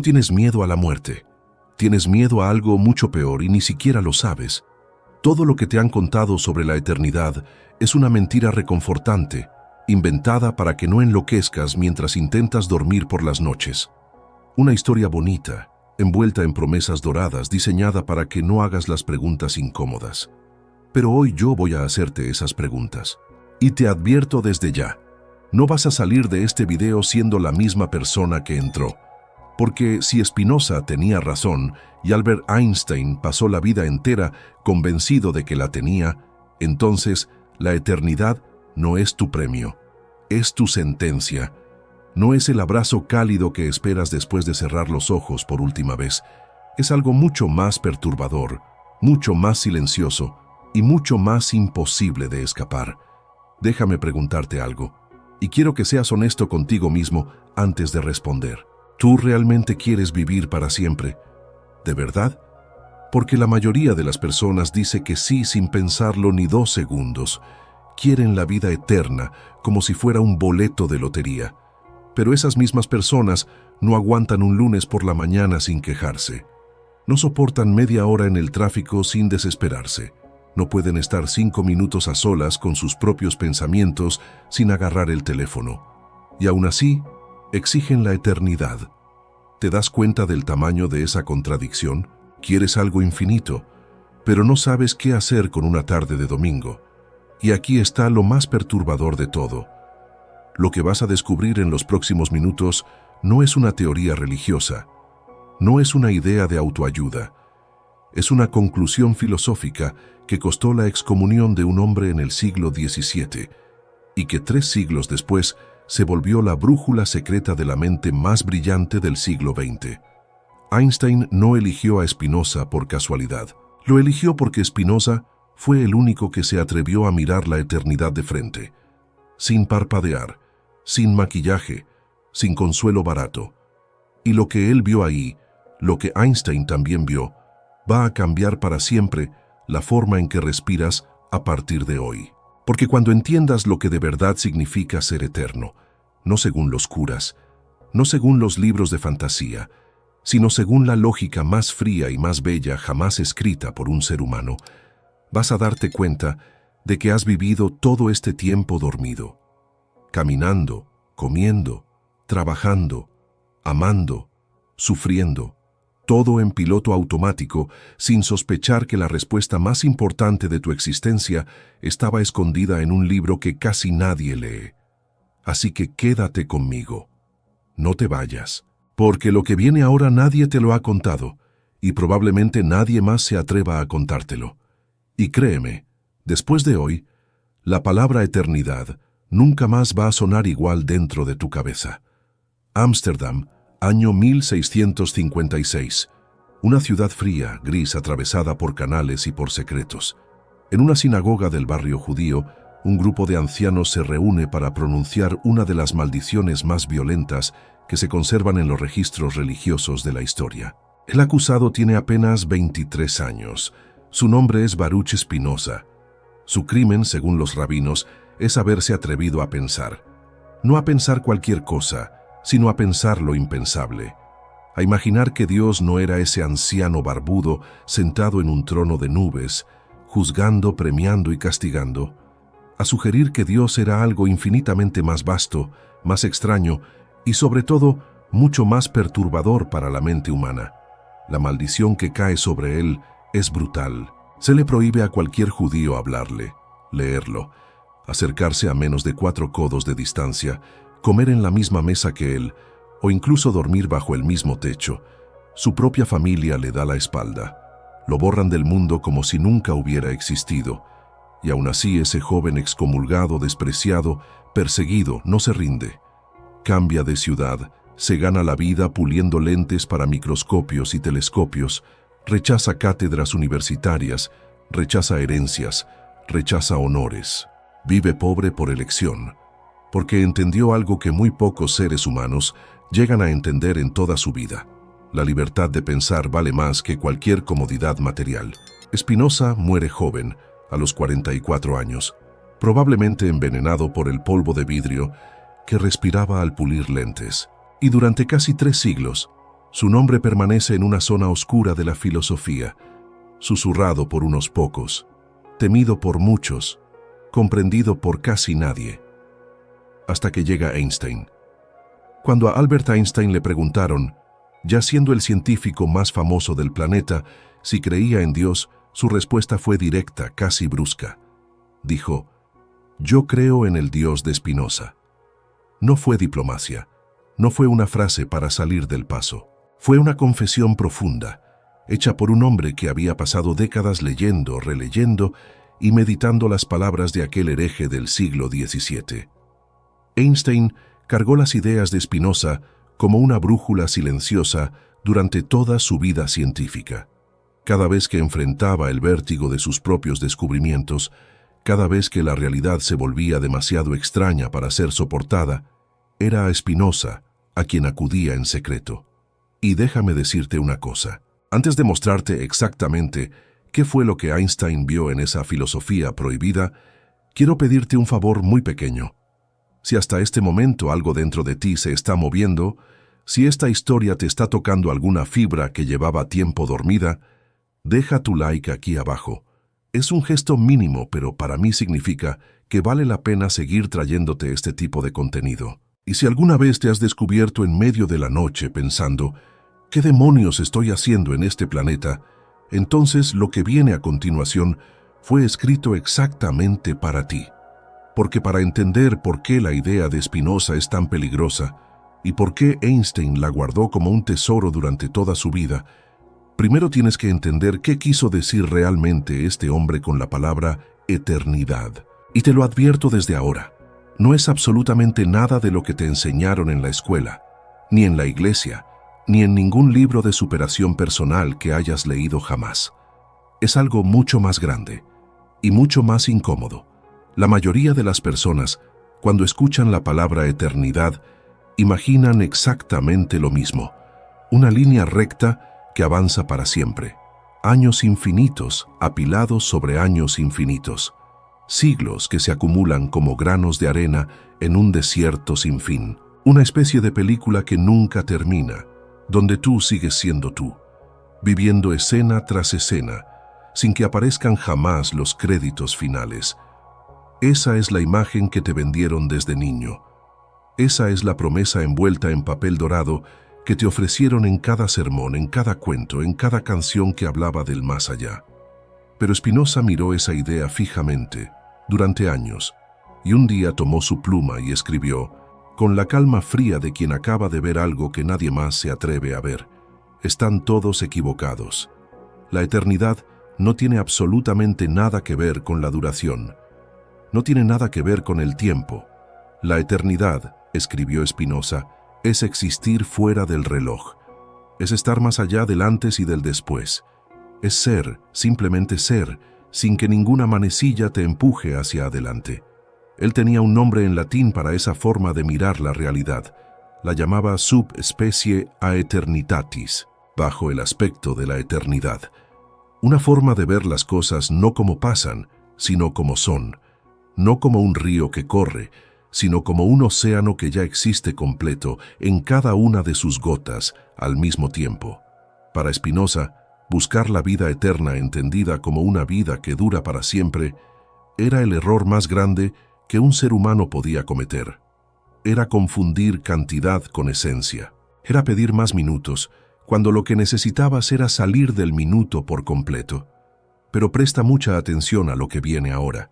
Tienes miedo a la muerte. Tienes miedo a algo mucho peor y ni siquiera lo sabes. Todo lo que te han contado sobre la eternidad es una mentira reconfortante, inventada para que no enloquezcas mientras intentas dormir por las noches. Una historia bonita, envuelta en promesas doradas, diseñada para que no hagas las preguntas incómodas. Pero hoy yo voy a hacerte esas preguntas. Y te advierto desde ya, no vas a salir de este video siendo la misma persona que entró. Porque si Spinoza tenía razón y Albert Einstein pasó la vida entera convencido de que la tenía, entonces la eternidad no es tu premio, es tu sentencia. No es el abrazo cálido que esperas después de cerrar los ojos por última vez. Es algo mucho más perturbador, mucho más silencioso y mucho más imposible de escapar. Déjame preguntarte algo, y quiero que seas honesto contigo mismo antes de responder. ¿Tú realmente quieres vivir para siempre? ¿De verdad? Porque la mayoría de las personas dice que sí sin pensarlo ni 2 segundos. Quieren la vida eterna como si fuera un boleto de lotería. Pero esas mismas personas no aguantan un lunes por la mañana sin quejarse. No soportan media hora en el tráfico sin desesperarse. No pueden estar 5 minutos a solas con sus propios pensamientos sin agarrar el teléfono. Y aún así, exigen la eternidad. ¿Te das cuenta del tamaño de esa contradicción? Quieres algo infinito, pero no sabes qué hacer con una tarde de domingo. Y aquí está lo más perturbador de todo. Lo que vas a descubrir en los próximos minutos no es una teoría religiosa, no es una idea de autoayuda. Es una conclusión filosófica que costó la excomunión de un hombre en el siglo XVII y que 3 siglos después se volvió la brújula secreta de la mente más brillante del siglo XX. Einstein no eligió a Spinoza por casualidad. Lo eligió porque Spinoza fue el único que se atrevió a mirar la eternidad de frente, sin parpadear, sin maquillaje, sin consuelo barato. Y lo que él vio ahí, lo que Einstein también vio, va a cambiar para siempre la forma en que respiras a partir de hoy. Porque cuando entiendas lo que de verdad significa ser eterno, no según los curas, no según los libros de fantasía, sino según la lógica más fría y más bella jamás escrita por un ser humano, vas a darte cuenta de que has vivido todo este tiempo dormido, caminando, comiendo, trabajando, amando, sufriendo, todo en piloto automático, sin sospechar que la respuesta más importante de tu existencia estaba escondida en un libro que casi nadie lee. Así que quédate conmigo. No te vayas, porque lo que viene ahora nadie te lo ha contado, y probablemente nadie más se atreva a contártelo. Y créeme, después de hoy, la palabra eternidad nunca más va a sonar igual dentro de tu cabeza. Ámsterdam, año 1656. Una ciudad fría, gris, atravesada por canales y por secretos. En una sinagoga del barrio judío, un grupo de ancianos se reúne para pronunciar una de las maldiciones más violentas que se conservan en los registros religiosos de la historia. El acusado tiene apenas 23 años. Su nombre es Baruch Spinoza. Su crimen, según los rabinos, es haberse atrevido a pensar. No a pensar cualquier cosa, sino a pensar lo impensable. A imaginar que Dios no era ese anciano barbudo sentado en un trono de nubes, juzgando, premiando y castigando. A sugerir que Dios era algo infinitamente más vasto, más extraño y sobre todo mucho más perturbador para la mente humana. La maldición que cae sobre él es brutal. Se le prohíbe a cualquier judío hablarle, leerlo, acercarse a menos de 4 codos de distancia, comer en la misma mesa que él, o incluso dormir bajo el mismo techo. Su propia familia le da la espalda. Lo borran del mundo como si nunca hubiera existido. Y aún así ese joven excomulgado, despreciado, perseguido, no se rinde. Cambia de ciudad, se gana la vida puliendo lentes para microscopios y telescopios, rechaza cátedras universitarias, rechaza herencias, rechaza honores. Vive pobre por elección, porque entendió algo que muy pocos seres humanos llegan a entender en toda su vida. La libertad de pensar vale más que cualquier comodidad material. Spinoza muere joven, a los 44 años, probablemente envenenado por el polvo de vidrio que respiraba al pulir lentes. Y durante casi 3 siglos, Su nombre permanece en una zona oscura de la filosofía, susurrado por unos pocos, temido por muchos, comprendido por casi nadie. Hasta que llega Einstein. Cuando a Albert Einstein le preguntaron, ya siendo el científico más famoso del planeta, si creía en Dios, su respuesta fue directa, casi brusca. Dijo, yo creo en el Dios de Spinoza. No fue diplomacia, no fue una frase para salir del paso. Fue una confesión profunda, hecha por un hombre que había pasado décadas leyendo, releyendo y meditando las palabras de aquel hereje del siglo XVII. Einstein cargó las ideas de Spinoza como una brújula silenciosa durante toda su vida científica. Cada vez que enfrentaba el vértigo de sus propios descubrimientos, cada vez que la realidad se volvía demasiado extraña para ser soportada, era a Spinoza a quien acudía en secreto. Y déjame decirte una cosa. Antes de mostrarte exactamente qué fue lo que Einstein vio en esa filosofía prohibida, quiero pedirte un favor muy pequeño. Si hasta este momento algo dentro de ti se está moviendo, si esta historia te está tocando alguna fibra que llevaba tiempo dormida, deja tu like aquí abajo. Es un gesto mínimo, pero para mí significa que vale la pena seguir trayéndote este tipo de contenido. Y si alguna vez te has descubierto en medio de la noche pensando, ¿qué demonios estoy haciendo en este planeta?, entonces lo que viene a continuación fue escrito exactamente para ti. Porque para entender por qué la idea de Spinoza es tan peligrosa y por qué Einstein la guardó como un tesoro durante toda su vida, primero tienes que entender qué quiso decir realmente este hombre con la palabra eternidad. Y te lo advierto desde ahora, no es absolutamente nada de lo que te enseñaron en la escuela, ni en la iglesia, ni en ningún libro de superación personal que hayas leído jamás. Es algo mucho más grande y mucho más incómodo. La mayoría de las personas, cuando escuchan la palabra eternidad, imaginan exactamente lo mismo, una línea recta que avanza para siempre, años infinitos apilados sobre años infinitos, siglos que se acumulan como granos de arena en un desierto sin fin, una especie de película que nunca termina, donde tú sigues siendo tú, viviendo escena tras escena, sin que aparezcan jamás los créditos finales. Esa es la imagen que te vendieron desde niño. Esa es la promesa envuelta en papel dorado que te ofrecieron en cada sermón, en cada cuento, en cada canción que hablaba del más allá. Pero Spinoza miró esa idea fijamente, durante años, y un día tomó su pluma y escribió, con la calma fría de quien acaba de ver algo que nadie más se atreve a ver. Están todos equivocados. La eternidad no tiene absolutamente nada que ver con la duración. No tiene nada que ver con el tiempo. La eternidad, escribió Spinoza, es existir fuera del reloj. Es estar más allá del antes y del después. Es ser, simplemente ser, sin que ninguna manecilla te empuje hacia adelante. Él tenía un nombre en latín para esa forma de mirar la realidad. La llamaba subspecie aeternitatis, bajo el aspecto de la eternidad. Una forma de ver las cosas no como pasan, sino como son. No como un río que corre, sino como un océano que ya existe completo en cada una de sus gotas al mismo tiempo. Para Spinoza, buscar la vida eterna entendida como una vida que dura para siempre era el error más grande que un ser humano podía cometer. Era confundir cantidad con esencia. Era pedir más minutos, cuando lo que necesitabas era salir del minuto por completo. Pero presta mucha atención a lo que viene ahora,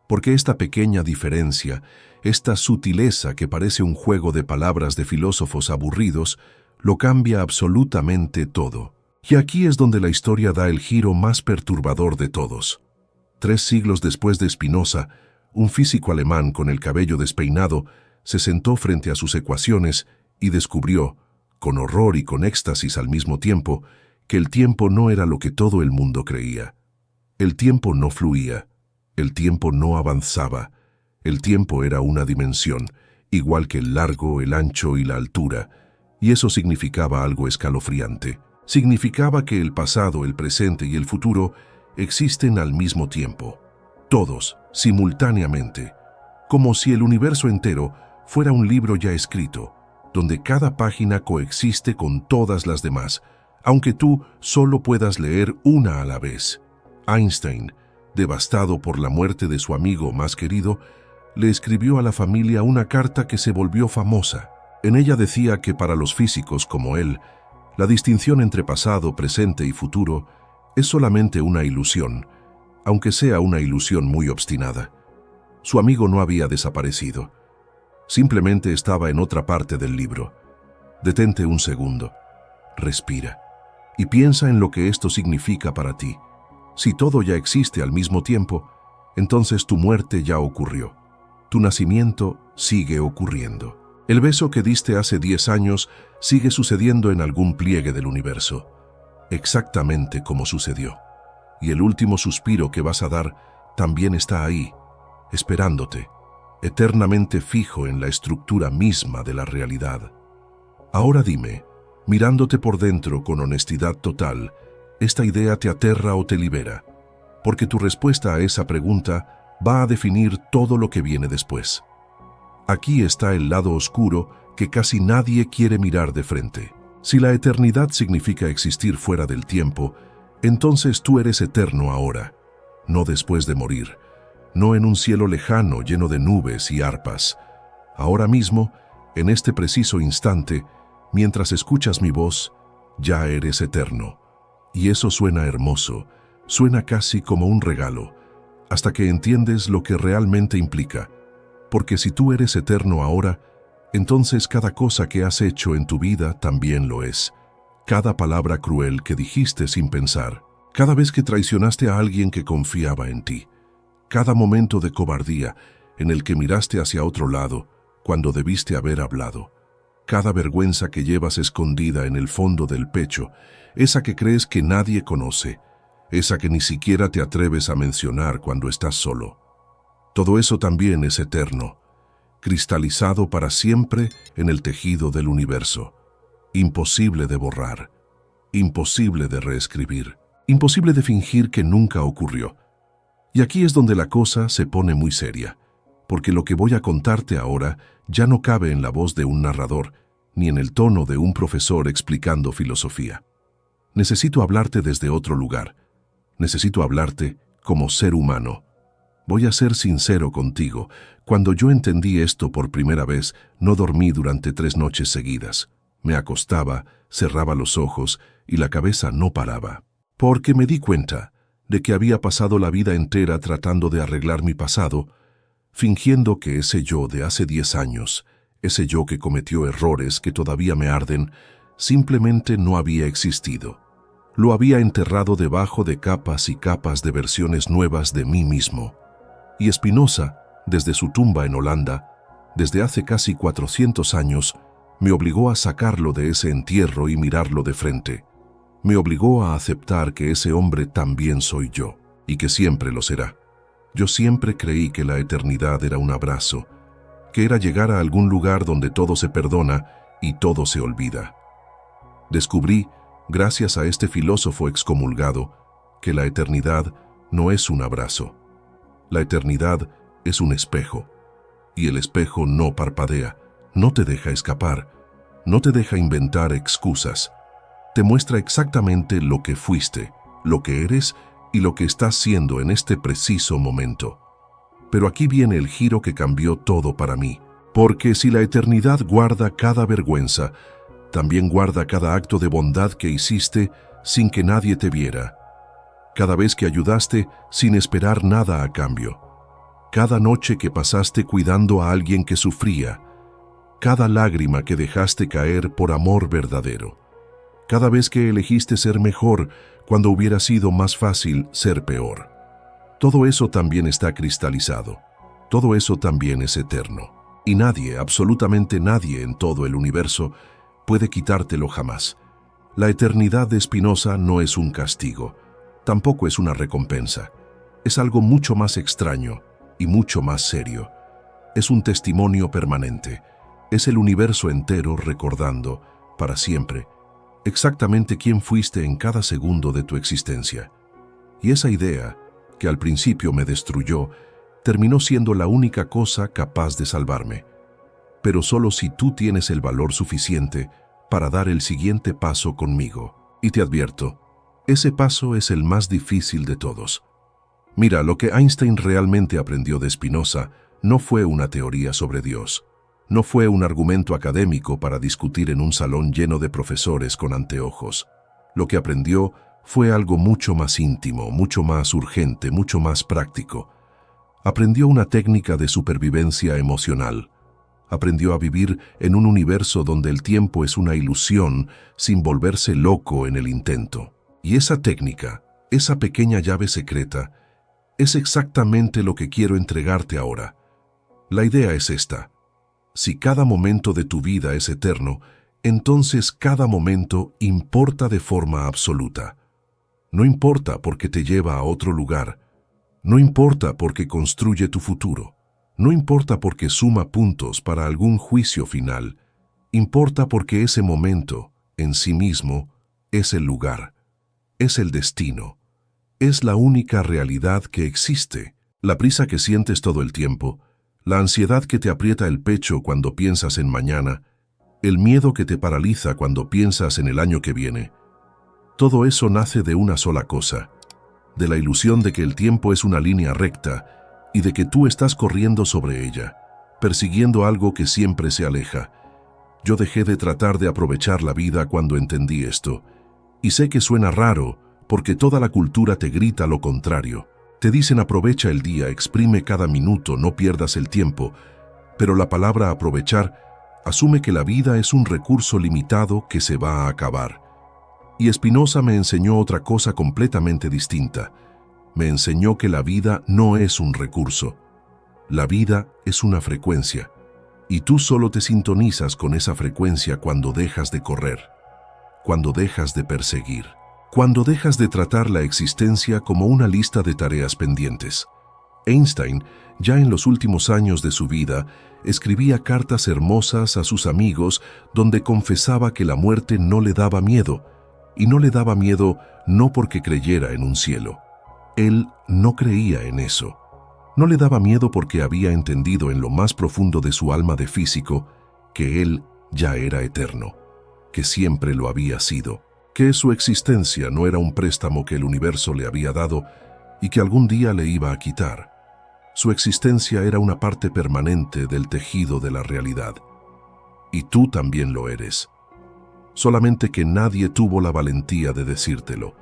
porque esta pequeña diferencia, esta sutileza que parece un juego de palabras de filósofos aburridos, lo cambia absolutamente todo. Y aquí es donde la historia da el giro más perturbador de todos. 3 siglos después de Spinoza, un físico alemán con el cabello despeinado se sentó frente a sus ecuaciones y descubrió, con horror y con éxtasis al mismo tiempo, que el tiempo no era lo que todo el mundo creía. El tiempo no fluía, el tiempo no avanzaba, el tiempo era una dimensión, igual que el largo, el ancho y la altura, y eso significaba algo escalofriante. Significaba que el pasado, el presente y el futuro existen al mismo tiempo. Todos, simultáneamente, como si el universo entero fuera un libro ya escrito, donde cada página coexiste con todas las demás, aunque tú solo puedas leer una a la vez. Einstein, devastado por la muerte de su amigo más querido, le escribió a la familia una carta que se volvió famosa. En ella decía que para los físicos como él, la distinción entre pasado, presente y futuro es solamente una ilusión, aunque sea una ilusión muy obstinada. Su amigo no había desaparecido. Simplemente estaba en otra parte del libro. Detente un segundo, respira y piensa en lo que esto significa para ti. Si todo ya existe al mismo tiempo, entonces tu muerte ya ocurrió. Tu nacimiento sigue ocurriendo. El beso que diste hace 10 años sigue sucediendo en algún pliegue del universo, exactamente como sucedió. Y el último suspiro que vas a dar también está ahí, esperándote, eternamente fijo en la estructura misma de la realidad. Ahora dime, mirándote por dentro con honestidad total, ¿esta idea te aterra o te libera? Porque tu respuesta a esa pregunta va a definir todo lo que viene después. Aquí está el lado oscuro que casi nadie quiere mirar de frente. Si la eternidad significa existir fuera del tiempo, entonces tú eres eterno ahora, no después de morir, no en un cielo lejano lleno de nubes y arpas. Ahora mismo, en este preciso instante, mientras escuchas mi voz, ya eres eterno. Y eso suena hermoso, suena casi como un regalo, hasta que entiendes lo que realmente implica. Porque si tú eres eterno ahora, entonces cada cosa que has hecho en tu vida también lo es. Cada palabra cruel que dijiste sin pensar, cada vez que traicionaste a alguien que confiaba en ti, cada momento de cobardía en el que miraste hacia otro lado cuando debiste haber hablado, cada vergüenza que llevas escondida en el fondo del pecho, esa que crees que nadie conoce, esa que ni siquiera te atreves a mencionar cuando estás solo. Todo eso también es eterno, cristalizado para siempre en el tejido del universo. Imposible de borrar, imposible de reescribir, imposible de fingir que nunca ocurrió. Y aquí es donde la cosa se pone muy seria, porque lo que voy a contarte ahora ya no cabe en la voz de un narrador, ni en el tono de un profesor explicando filosofía. Necesito hablarte desde otro lugar. Necesito hablarte como ser humano. Voy a ser sincero contigo. Cuando yo entendí esto por primera vez, no dormí durante 3 noches seguidas. Me acostaba, cerraba los ojos y la cabeza no paraba. Porque me di cuenta de que había pasado la vida entera tratando de arreglar mi pasado, fingiendo que ese yo de hace 10 años, ese yo que cometió errores que todavía me arden, simplemente no había existido. Lo había enterrado debajo de capas y capas de versiones nuevas de mí mismo. Y Spinoza, desde su tumba en Holanda, desde hace casi 400 años, me obligó a sacarlo de ese entierro y mirarlo de frente. Me obligó a aceptar que ese hombre también soy yo, y que siempre lo será. Yo siempre creí que la eternidad era un abrazo, que era llegar a algún lugar donde todo se perdona y todo se olvida. Descubrí, gracias a este filósofo excomulgado, que la eternidad no es un abrazo. La eternidad es un espejo, y el espejo no parpadea, no te deja escapar, no te deja inventar excusas. Te muestra exactamente lo que fuiste, lo que eres y lo que estás siendo en este preciso momento. Pero aquí viene el giro que cambió todo para mí, porque si la eternidad guarda cada vergüenza, también guarda cada acto de bondad que hiciste sin que nadie te viera. Cada vez que ayudaste sin esperar nada a cambio. Cada noche que pasaste cuidando a alguien que sufría. Cada lágrima que dejaste caer por amor verdadero. Cada vez que elegiste ser mejor cuando hubiera sido más fácil ser peor. Todo eso también está cristalizado. Todo eso también es eterno. Y nadie, absolutamente nadie en todo el universo, puede quitártelo jamás. La eternidad de Spinoza no es un castigo. Tampoco es una recompensa. Es algo mucho más extraño y mucho más serio. Es un testimonio permanente. Es el universo entero recordando, para siempre, exactamente quién fuiste en cada segundo de tu existencia. Y esa idea, que al principio me destruyó, terminó siendo la única cosa capaz de salvarme. pero solo si tú tienes el valor suficiente para dar el siguiente paso conmigo. Y te advierto, ese paso es el más difícil de todos. Mira, lo que Einstein realmente aprendió de Spinoza no fue una teoría sobre Dios. No fue un argumento académico para discutir en un salón lleno de profesores con anteojos. Lo que aprendió fue algo mucho más íntimo, mucho más urgente, mucho más práctico. Aprendió una técnica de supervivencia emocional. Aprendió a vivir en un universo donde el tiempo es una ilusión sin volverse loco en el intento. Y esa técnica, esa pequeña llave secreta, es exactamente lo que quiero entregarte ahora. La idea es esta. Si cada momento de tu vida es eterno, entonces cada momento importa de forma absoluta. No importa porque te lleva a otro lugar. No importa porque construye tu futuro. No importa porque suma puntos para algún juicio final. Importa porque ese momento, en sí mismo, es el lugar. Es el destino. Es la única realidad que existe. La prisa que sientes todo el tiempo, la ansiedad que te aprieta el pecho cuando piensas en mañana, el miedo que te paraliza cuando piensas en el año que viene. Todo eso nace de una sola cosa, de la ilusión de que el tiempo es una línea recta y de que tú estás corriendo sobre ella, persiguiendo algo que siempre se aleja. Yo dejé de tratar de aprovechar la vida cuando entendí esto, y sé que suena raro porque toda la cultura te grita lo contrario. Te dicen aprovecha el día, exprime cada minuto, no pierdas el tiempo, pero la palabra aprovechar asume que la vida es un recurso limitado que se va a acabar. Y Spinoza me enseñó otra cosa completamente distinta. Me enseñó que la vida no es un recurso. La vida es una frecuencia, y tú solo te sintonizas con esa frecuencia cuando dejas de correr, cuando dejas de perseguir, cuando dejas de tratar la existencia como una lista de tareas pendientes. Einstein, ya en los últimos años de su vida, escribía cartas hermosas a sus amigos donde confesaba que la muerte no le daba miedo, y no le daba miedo no porque creyera en un cielo. Él no creía en eso. No le daba miedo porque había entendido en lo más profundo de su alma de físico que él ya era eterno, que siempre lo había sido, que su existencia no era un préstamo que el universo le había dado y que algún día le iba a quitar. Su existencia era una parte permanente del tejido de la realidad. Y tú también lo eres. Solamente que nadie tuvo la valentía de decírtelo.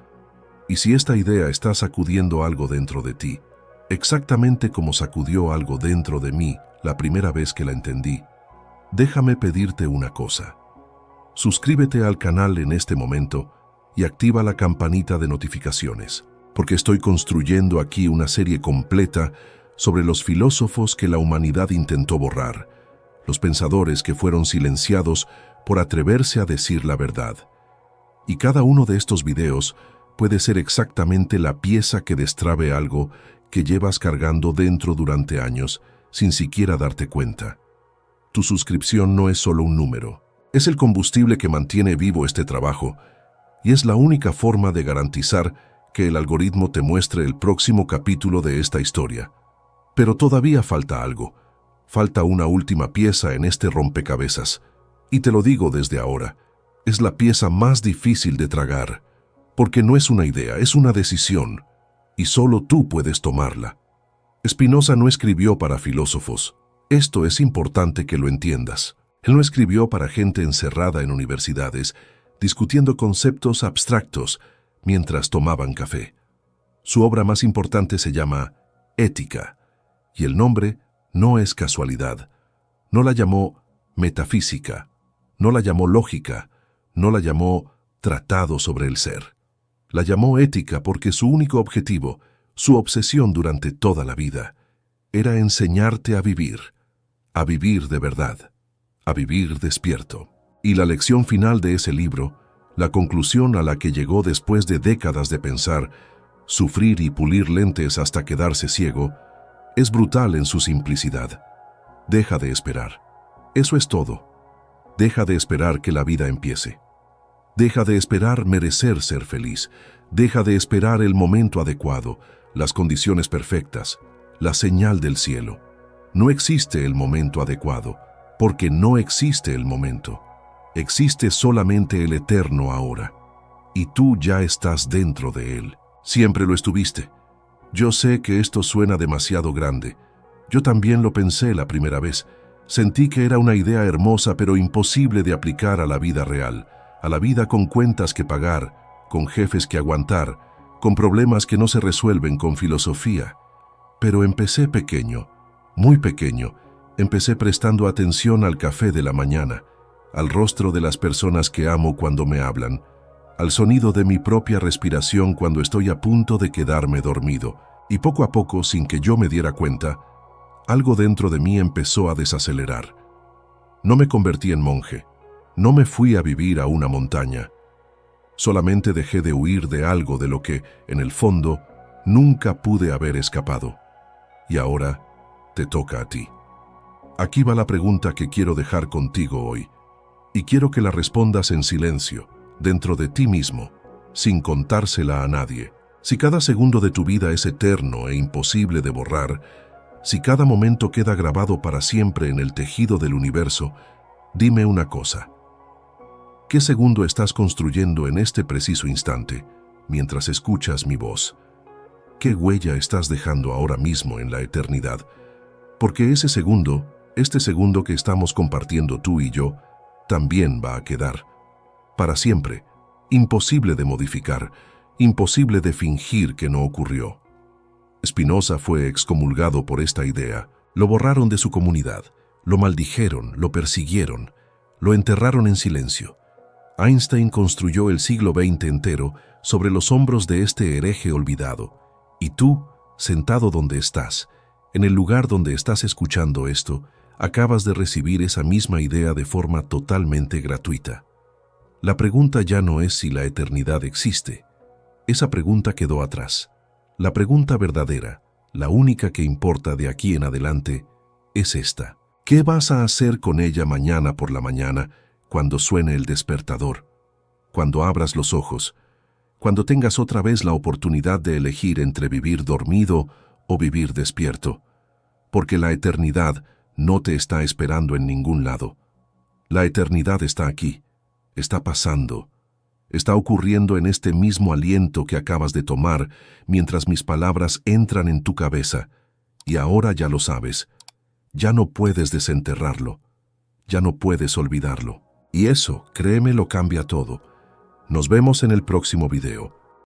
Y si esta idea está sacudiendo algo dentro de ti, exactamente como sacudió algo dentro de mí la primera vez que la entendí, déjame pedirte una cosa. Suscríbete al canal en este momento y activa la campanita de notificaciones, porque estoy construyendo aquí una serie completa sobre los filósofos que la humanidad intentó borrar, los pensadores que fueron silenciados por atreverse a decir la verdad. Y cada uno de estos videos puede ser exactamente la pieza que destrabe algo que llevas cargando dentro durante años sin siquiera darte cuenta. Tu suscripción no es solo un número, es el combustible que mantiene vivo este trabajo y es la única forma de garantizar que el algoritmo te muestre el próximo capítulo de esta historia. Pero todavía falta algo, falta una última pieza en este rompecabezas, y te lo digo desde ahora, es la pieza más difícil de tragar, porque no es una idea, es una decisión, y solo tú puedes tomarla. Spinoza no escribió para filósofos, esto es importante que lo entiendas. Él no escribió para gente encerrada en universidades, discutiendo conceptos abstractos mientras tomaban café. Su obra más importante se llama Ética, y el nombre no es casualidad. No la llamó metafísica, no la llamó lógica, no la llamó tratado sobre el ser. La llamó ética porque su único objetivo, su obsesión durante toda la vida, era enseñarte a vivir de verdad, a vivir despierto. Y la lección final de ese libro, la conclusión a la que llegó después de décadas de pensar, sufrir y pulir lentes hasta quedarse ciego, es brutal en su simplicidad. Deja de esperar. Eso es todo. Deja de esperar que la vida empiece. Deja de esperar merecer ser feliz. Deja de esperar el momento adecuado, las condiciones perfectas, la señal del cielo. No existe el momento adecuado, porque no existe el momento. Existe solamente el eterno ahora. Y tú ya estás dentro de él. Siempre lo estuviste. Yo sé que esto suena demasiado grande. Yo también lo pensé la primera vez. Sentí que era una idea hermosa pero imposible de aplicar a la vida real, a la vida con cuentas que pagar, con jefes que aguantar, con problemas que no se resuelven con filosofía. Pero empecé pequeño, muy pequeño. Empecé prestando atención al café de la mañana, al rostro de las personas que amo cuando me hablan, al sonido de mi propia respiración cuando estoy a punto de quedarme dormido. Y poco a poco, sin que yo me diera cuenta, algo dentro de mí empezó a desacelerar. No me convertí en monje, no me fui a vivir a una montaña. Solamente dejé de huir de algo de lo que, en el fondo, nunca pude haber escapado. Y ahora te toca a ti. Aquí va la pregunta que quiero dejar contigo hoy, y quiero que la respondas en silencio, dentro de ti mismo, sin contársela a nadie. Si cada segundo de tu vida es eterno e imposible de borrar, si cada momento queda grabado para siempre en el tejido del universo, dime una cosa. ¿Qué segundo estás construyendo en este preciso instante, mientras escuchas mi voz? ¿Qué huella estás dejando ahora mismo en la eternidad? Porque ese segundo, este segundo que estamos compartiendo tú y yo, también va a quedar. Para siempre, imposible de modificar, imposible de fingir que no ocurrió. Spinoza fue excomulgado por esta idea, lo borraron de su comunidad, lo maldijeron, lo persiguieron, lo enterraron en silencio. Einstein construyó el siglo XX entero sobre los hombros de este hereje olvidado, y tú, sentado donde estás, en el lugar donde estás escuchando esto, acabas de recibir esa misma idea de forma totalmente gratuita. La pregunta ya no es si la eternidad existe. Esa pregunta quedó atrás. La pregunta verdadera, la única que importa de aquí en adelante, es esta. ¿Qué vas a hacer con ella mañana por la mañana, cuando suene el despertador? Cuando abras los ojos, cuando tengas otra vez la oportunidad de elegir entre vivir dormido o vivir despierto. Porque la eternidad no te está esperando en ningún lado. La eternidad está aquí, está pasando, está ocurriendo en este mismo aliento que acabas de tomar mientras mis palabras entran en tu cabeza, y ahora ya lo sabes. Ya no puedes desenterrarlo, ya no puedes olvidarlo. Y eso, créeme, lo cambia todo. Nos vemos en el próximo video.